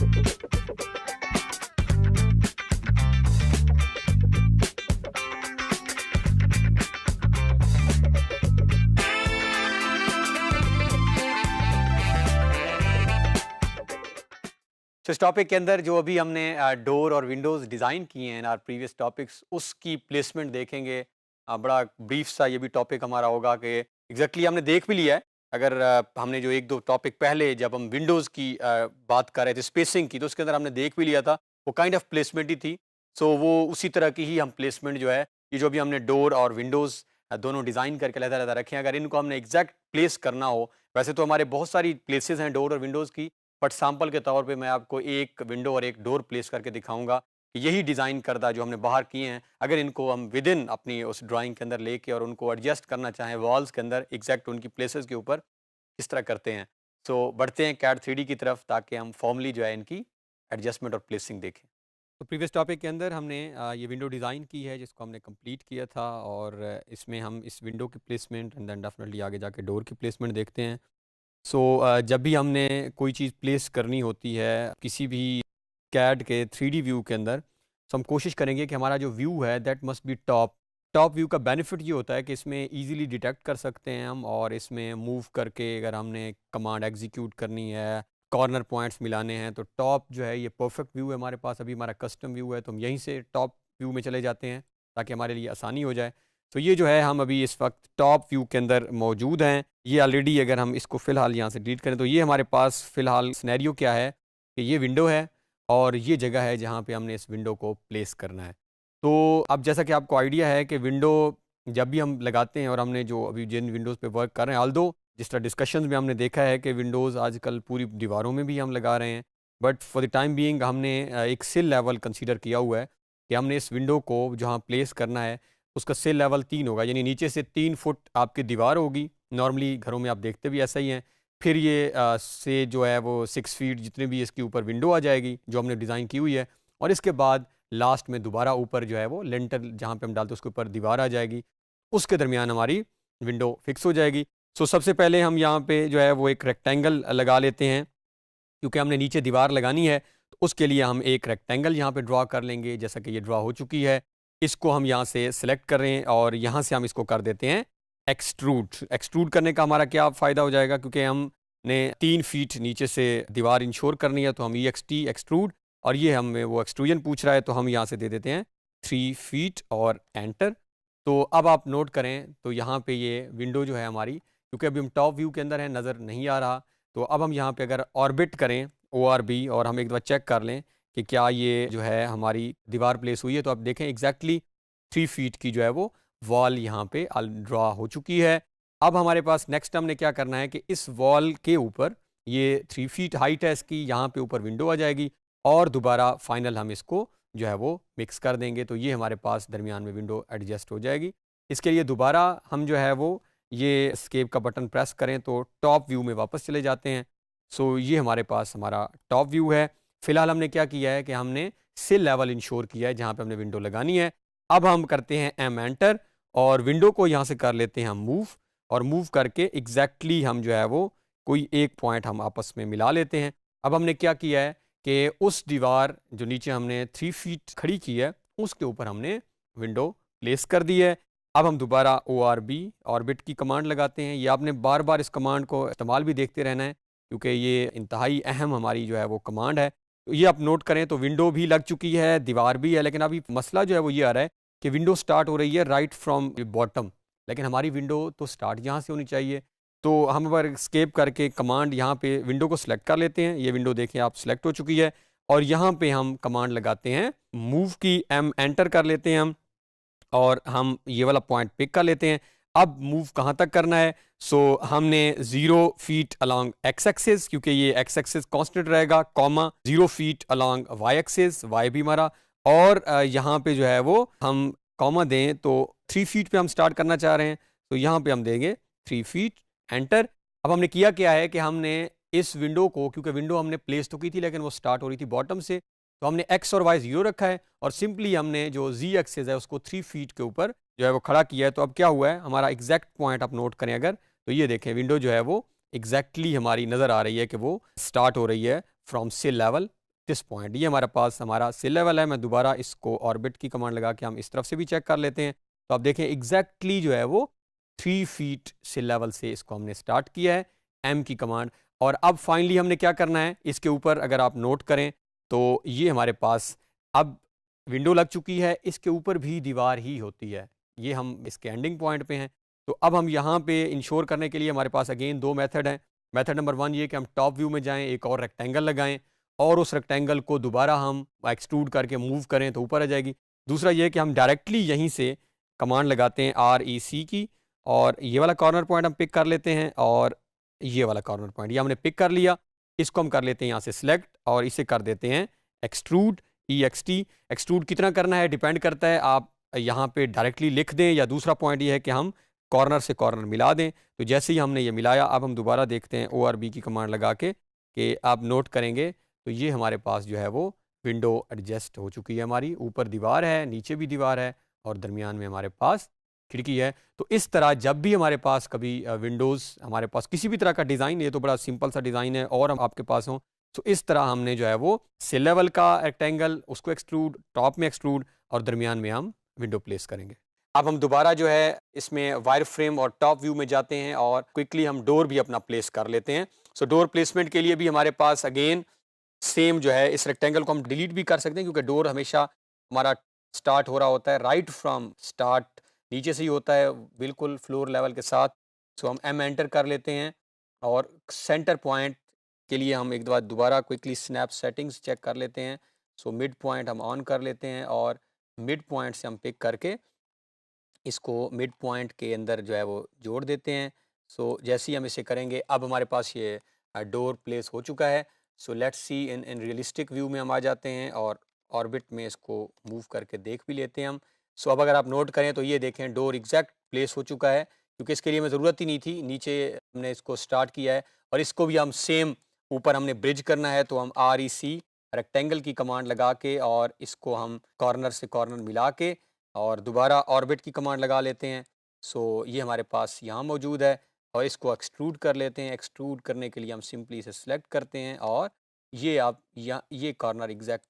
तो इस टॉपिक के अंदर जो अभी हमने डोर और विंडोज़ डिज़ाइन किए हैं, आवर प्रीवियस टॉपिक्स, उसकी प्लेसमेंट देखेंगे। बड़ा ब्रीफ सा ये भी टॉपिक हमारा होगा कि एग्जैक्टली हमने देख भी लिया है। अगर हमने जो एक दो टॉपिक पहले जब हम विंडोज़ की बात कर रहे थे स्पेसिंग की, तो उसके अंदर हमने देख भी लिया था, वो काइंड ऑफ प्लेसमेंट ही थी। सो वो उसी तरह की ही हम प्लेसमेंट जो है, ये जो भी हमने डोर और विंडोज़ दोनों डिज़ाइन करके अलग-अलग रखे हैं, अगर इनको हमने एग्जैक्ट प्लेस करना हो, वैसे तो हमारे बहुत सारी प्लेसेस हैं डोर और विंडोज़ की, बट सैंपल के तौर पे मैं आपको एक विंडो और एक डोर प्लेस करके दिखाऊंगा कि यही डिज़ाइन करदा जो हमने बाहर किए हैं, अगर इनको हम विद इन अपनी उस ड्राइंग के अंदर लेके और उनको एडजस्ट करना चाहें वॉल्स के अंदर एग्जैक्ट उनकी प्लेसेस के ऊपर, किस तरह करते हैं। सो बढ़ते हैं कैड 3D की तरफ ताकि हम फॉर्मली जो है इनकी एडजस्टमेंट और प्लेसिंग देखें। तो प्रीवियस टॉपिक के अंदर हमने ये विंडो डिज़ाइन की है जिसको हमने कंप्लीट किया था, और इसमें हम इस विंडो की प्लेसमेंट एंड देन डेफिनेटली आगे जाके डोर की प्लेसमेंट देखते हैं। सो जब भी हमने कोई चीज़ प्लेस करनी होती है किसी भी कैड के 3D व्यू के अंदर, तो हम कोशिश करेंगे कि हमारा जो व्यू है that must be top. Top view का बेनिफिट ये होता है कि इसमें इजीली डिटेक्ट कर सकते हैं हम, और इसमें मूव करके अगर हमने कमांड एग्जीक्यूट करनी है, कॉर्नर पॉइंट्स मिलाने हैं, तो टॉप जो है ये परफेक्ट व्यू है हमारे पास। अभी हमारा कस्टम व्यू है तो हम यहीं से टॉप व्यू में चले जाते हैं ताकि हमारे लिए आसानी हो जाए। तो ये जो है हम अभी इस वक्त टॉप व्यू के अंदर मौजूद हैं। ये ऑलरेडी अगर हम इसको फ़िलहाल यहाँ से डिलीट करें तो ये हमारे पास फ़िलहाल सिनेरियो क्या है कि ये विंडो है और ये जगह है जहाँ पे हमने इस विंडो को प्लेस करना है। तो अब जैसा कि आपको आइडिया है कि विंडो जब भी हम लगाते हैं, और हमने जो अभी जिन विंडोज़ पे वर्क कर रहे हैं, ऑल्दो जिस तरह डिस्कशंस में हमने देखा है कि विंडोज़ आजकल पूरी दीवारों में भी हम लगा रहे हैं, but for the time being हमने एक सिल लेवल कंसीडर किया हुआ है कि हमने इस विंडो को जहाँ प्लेस करना है उसका सिल लेवल 3 होगा, यानी नीचे से 3 फुट आपकी दीवार होगी। नॉर्मली घरों में आप देखते भी ऐसा ही हैं। फिर ये से जो है वो 6 फीट जितने भी इसके ऊपर विंडो आ जाएगी जो हमने डिज़ाइन की हुई है, और इसके बाद लास्ट में दोबारा ऊपर जो है वो लेंटर जहाँ पे हम डालते हैं उसके ऊपर दीवार आ जाएगी, उसके दरमियान हमारी विंडो फिक्स हो जाएगी। सो सबसे पहले हम यहाँ पे जो है वो एक रेक्टेंगल लगा लेते हैं, क्योंकि हमने नीचे दीवार लगानी है तो उसके लिए हम एक रेक्टेंगल यहाँ पे ड्रा कर लेंगे, जैसा कि ये ड्रा हो चुकी है। इसको हम यहाँ से सिलेक्ट कर रहे हैं और यहाँ से हम इसको कर देते हैं एक्सट्रूड। एक्सट्रूड करने का हमारा क्या फ़ायदा हो जाएगा, क्योंकि हमने 3 फीट नीचे से दीवार इंश्योर करनी है, तो हम EXT एक्सट्रूड, और ये हमें वो एक्सट्रूजन पूछ रहा है तो हम यहाँ से दे देते हैं 3 फीट और एंटर। तो अब आप नोट करें तो यहाँ पे ये विंडो जो है हमारी, क्योंकि अभी हम टॉप व्यू के अंदर है नज़र नहीं आ रहा, तो अब हम यहाँ पे अगर ऑर्बिट करें ORB और हम एक दफ़ा चेक कर लें कि क्या ये जो है हमारी दीवार प्लेस हुई है, तो आप देखें एग्जैक्टली 3 फीट की जो है वो वॉल यहाँ पे ड्रा हो चुकी है। अब हमारे पास नेक्स्ट हमने क्या करना है कि इस वॉल के ऊपर ये 3 फीट हाइट है इसकी, यहाँ पे ऊपर विंडो आ जाएगी, और दोबारा फाइनल हम इसको जो है वो मिक्स कर देंगे, तो ये हमारे पास दरमियान में विंडो एडजस्ट हो जाएगी। इसके लिए दोबारा हम जो है वो ये एस्केप का बटन प्रेस करें तो टॉप व्यू में वापस चले जाते हैं। सो ये हमारे पास हमारा टॉप व्यू है। फ़िलहाल हमने क्या किया है कि हमने सिल लेवल इंश्योर किया है जहाँ पे हमने विंडो लगानी है। अब हम करते हैं एम एंटर और विंडो को यहाँ से कर लेते हैं हम मूव, और मूव करके एग्जैक्टली हम जो है वो कोई एक पॉइंट हम आपस में मिला लेते हैं। अब हमने क्या किया है कि उस दीवार जो नीचे हमने 3 फीट खड़ी की है उसके ऊपर हमने विंडो प्लेस कर दी है। अब हम दोबारा ORB ऑर्बिट की कमांड लगाते हैं। ये आपने बार बार इस कमांड को इस्तेमाल भी देखते रहना है, क्योंकि ये इंतहाई अहम हमारी जो है वो कमांड है। तो ये आप नोट करें तो विंडो भी लग चुकी है, दीवार भी है, लेकिन अभी मसला जो है वो ये आ रहा है कि विंडो स्टार्ट हो रही है राइट फ्रॉम बॉटम, लेकिन हमारी विंडो तो स्टार्ट यहाँ से होनी चाहिए। तो हम अगर एस्केप करके कमांड यहाँ पे विंडो को सिलेक्ट कर लेते हैं, ये विंडो देखें आप सिलेक्ट हो चुकी है, और यहाँ पे हम कमांड लगाते हैं मूव की, एम एंटर कर लेते हैं हम, और हम ये वाला पॉइंट पिक कर लेते हैं। अब मूव कहाँ तक करना है, सो हमने 0 फीट अलॉन्ग एक्स एक्सिस, क्योंकि ये एक्स एक्सिस कांस्टेंट रहेगा, comma 0 feet along y axis, y भी हमारा, और यहाँ पे जो है वो हम कॉमा दें तो 3 फीट पे हम स्टार्ट करना चाह रहे हैं, तो यहाँ पे हम देंगे 3 फीट एंटर। अब हमने किया क्या है कि हमने इस विंडो को, क्योंकि विंडो हमने प्लेस तो की थी लेकिन वो स्टार्ट हो रही थी बॉटम से, तो हमने एक्स और वाई 0 रखा है, और सिंपली हमने जो Z एक्सिस है उसको 3 फीट के ऊपर जो है वो खड़ा किया है। तो अब क्या हुआ है, हमारा एग्जैक्ट पॉइंट आप नोट करें अगर, तो ये देखें विंडो जो है वो एग्जैक्टली हमारी नज़र आ रही है कि वो स्टार्ट हो रही है फ्रॉम सिल लेवल दिस पॉइंट। ये हमारे पास हमारा सिल लेवल है। मैं दोबारा इसको ऑर्बिट की कमांड लगा के हम इस तरफ से भी चेक कर लेते हैं। तो आप देखें एग्जैक्टली जो है वो 3 फीट सिल लेवल से इसको हमने स्टार्ट किया है, एम की कमांड। और अब फाइनली हमने क्या करना है, इसके ऊपर अगर आप नोट करें तो ये हमारे पास अब विंडो लग चुकी है, इसके ऊपर भी दीवार ही होती है। ये हम इसके एंडिंग पॉइंट पे हैं। तो अब हम यहाँ पे इंश्योर करने के लिए हमारे पास अगेन 2 मेथड हैं। मेथड नंबर 1 ये कि हम टॉप व्यू में जाएँ, एक और रेक्टेंगल लगाएँ और उस रेक्टेंगल को दोबारा हम एक्सट्रूड करके मूव करें तो ऊपर आ जाएगी। दूसरा ये कि हम डायरेक्टली यहीं से कमांड लगाते हैं REC की, और ये वाला कॉर्नर पॉइंट हम पिक कर लेते हैं और ये वाला कॉर्नर पॉइंट ये हमने पिक कर लिया। इसको हम कर लेते हैं यहाँ से सिलेक्ट और इसे कर देते हैं एक्सट्रूड, EXT। एक्सट्रूड कितना करना है डिपेंड करता है, आप यहाँ पे डायरेक्टली लिख दें या दूसरा पॉइंट ये है कि हम कॉर्नर से कॉर्नर मिला दें। तो जैसे ही हमने ये मिलाया, अब हम दोबारा देखते हैं ORB की कमांड लगा के कि आप नोट करेंगे तो ये हमारे पास जो है वो विंडो एडजस्ट हो चुकी है हमारी। ऊपर दीवार है, नीचे भी दीवार है और दरमियान में हमारे पास खिड़की है। तो इस तरह जब भी हमारे पास कभी विंडोज़, हमारे पास किसी भी तरह का डिज़ाइन, ये तो बड़ा सिंपल सा डिज़ाइन है, और हम आपके पास हों तो इस तरह हमने जो है वो सिल लेवल का रेक्टेंगल उसको एक्सट्रूड, टॉप में एक्सट्रूड और दरमियान में हम विंडो प्लेस करेंगे। अब हम दोबारा जो है इसमें वायर फ्रेम और टॉप व्यू में जाते हैं और क्विकली हम डोर भी अपना प्लेस कर लेते हैं। सो डोर प्लेसमेंट के लिए भी हमारे पास अगेन सेम जो है, इस रेक्टेंगल को हम डिलीट भी कर सकते हैं क्योंकि डोर हमेशा हमारा स्टार्ट हो रहा होता है राइट फ्रॉम स्टार्ट, नीचे से ही होता है बिल्कुल फ्लोर लेवल के साथ। सो हम एम एंटर कर लेते हैं और सेंटर पॉइंट के लिए हम एक बार दोबारा क्विकली स्नैप सेटिंग्स चेक कर लेते हैं। सो मिड पॉइंट हम ऑन कर लेते हैं और मिड पॉइंट से हम पिक करके इसको मिड पॉइंट के अंदर जो है वो जोड़ देते हैं। सो जैसे ही हम इसे करेंगे अब हमारे पास ये डोर प्लेस हो चुका है। So let's see in in realistic view में हम आ जाते हैं और ऑर्बिट में इसको मूव करके देख भी लेते हैं हम। सो अब अगर आप नोट करें तो ये देखें डोर एग्जैक्ट प्लेस हो चुका है, क्योंकि इसके लिए हमें ज़रूरत ही नहीं थी, नीचे हमने इसको स्टार्ट किया है। और इसको भी हम सेम ऊपर हमने ब्रिज करना है तो हम REC रेक्टेंगल की कमांड लगा के और इसको हम कॉर्नर से कॉर्नर मिला के और दोबारा ऑर्बिट की कमांड लगा लेते हैं। सो ये हमारे पास यहाँ मौजूद है और इसको एक्सट्रूड कर लेते हैं। एक्सट्रूड करने के लिए हम सिंपली इसे सेलेक्ट करते हैं और ये आप ये कॉर्नर एग्जैक्ट,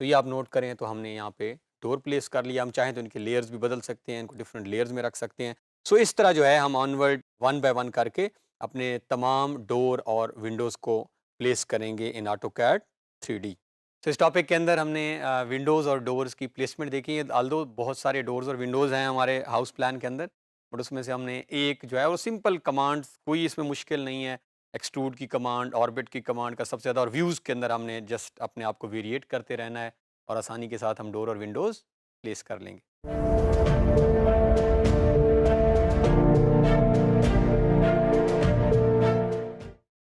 तो ये आप नोट करें तो हमने यहाँ पे डोर प्लेस कर लिया। हम चाहें तो इनके लेयर्स भी बदल सकते हैं, इनको डिफरेंट लेयर्स में रख सकते हैं। सो इस तरह जो है हम ऑनवर्ड 1 बाय 1 करके अपने तमाम डोर और विंडोज़ को प्लेस करेंगे इन AutoCAD 3D। तो इस टॉपिक के अंदर हमने विंडोज़ और डोर्स की प्लेसमेंट देखी है। आल्दो बहुत सारे डोर्स और विंडोज़ हैं हमारे हाउस प्लान के अंदर, बट उसमें से हमने एक जो है वो सिंपल कमांड्स, कोई इसमें मुश्किल नहीं है। एक्सट्रूड की कमांड, ऑर्बिट की कमांड का सबसे ज़्यादा, और व्यूज़ के अंदर हमने जस्ट अपने आप को वेरिएट करते रहना है और आसानी के साथ हम डोर और विंडोज़ प्लेस कर लेंगे।